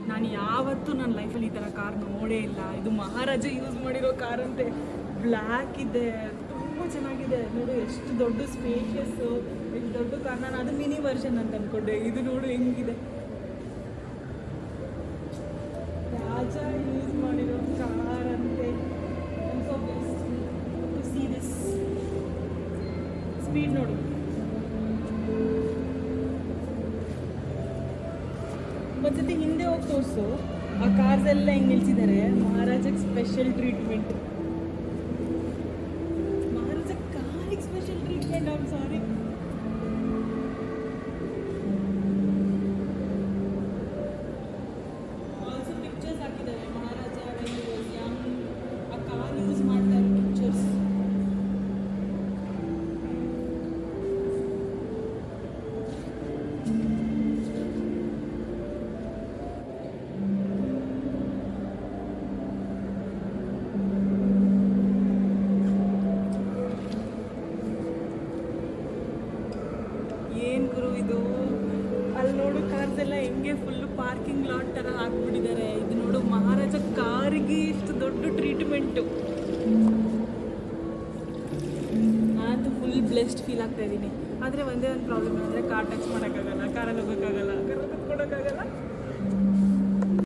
ನಾನು ಯಾವತ್ತೂ ನನ್ನ ಲೈಫಲ್ಲಿ ಈ ಥರ ಕಾರ್ ನೋಡೇ ಇಲ್ಲ. ಇದು ಮಹಾರಾಜ ಯೂಸ್ ಮಾಡಿರೋ ಕಾರ್ ಅಂತೆ. ಬ್ಲ್ಯಾಕ್ ಇದೆ, ತುಂಬ ಚೆನ್ನಾಗಿದೆ ನೋಡು. ಎಷ್ಟು ದೊಡ್ಡ ಸ್ಪೇಷಿಯಸ್ಸು, ಎಷ್ಟು ದೊಡ್ಡ ಕಾರ್. ನಾನು ಅದು ಮಿನಿ ವರ್ಷನ್ ಅಂತ ಅಂದ್ಕೊಂಡೆ. ಇದು ನೋಡು ಹೆಂಗಿದೆ. ರಾಜ ಯೂಸ್ ಮಾಡಿರೋ ಕಾರ್ ಅಂತೆ. ಟು ಸಿ ದಿಸ್ ಸ್ಪೀಡ್ ನೋಡು. ಒಂದ್ಸತಿ ಹಿಂದೆ ಹೋಗಿ ತೋರಿಸು. ಆ ಕಾರ್ಸ್ ಎಲ್ಲ ಹೆಂಗೆ ನಿಲ್ಸಿದ್ದಾರೆ. ಮಹಾರಾಜಕ್ಕೆ ಸ್ಪೆಷಲ್ ಟ್ರೀಟ್ಮೆಂಟ್. ಮಹಾರಾಜ ಕಾರಿಗೆ special treatment. I am sorry. Also pictures ಹಾಕಿದ್ದಾರೆ. ಮಹಾರಾಜ ಆ ಕಾರ್ ಯೂಸ್ ಮಾಡ್ತಾ ಇರೋ ಪಿಕ್ಚರ್ಸ್. ಏನು ಗುರು ಇದು. ಅಲ್ಲಿ ನೋಡು ಕಾರ್ಸ್ ಎಲ್ಲ ಹೆಂಗೆ ಫುಲ್ಲು ಪಾರ್ಕಿಂಗ್ ಲಾಟ್ ಥರ ಹಾಕ್ಬಿಟ್ಟಿದ್ದಾರೆ. ಇದು ನೋಡು ಮಹಾರಾಜ ಕಾರಿಗೆ ಇಷ್ಟು ದೊಡ್ಡ ಟ್ರೀಟ್ಮೆಂಟು. ನಾನಂತೂ ಫುಲ್ ಬ್ಲೆಸ್ಡ್ ಫೀಲ್ ಆಗ್ತಾ ಇದ್ದೀನಿ. ಆದರೆ ಒಂದೇ ಒಂದು ಪ್ರಾಬ್ಲಮ್ ಅಂದರೆ ಕಾರ್ ಟಚ್ ಮಾಡೋಕ್ಕಾಗಲ್ಲ, ಕಾರಲ್ಲಿ ಹೋಗೋಕ್ಕಾಗಲ್ಲ, ಕಾರಲ್ಲಿ ಕುತ್ಕೊಳಕ್ಕಾಗಲ್ಲ.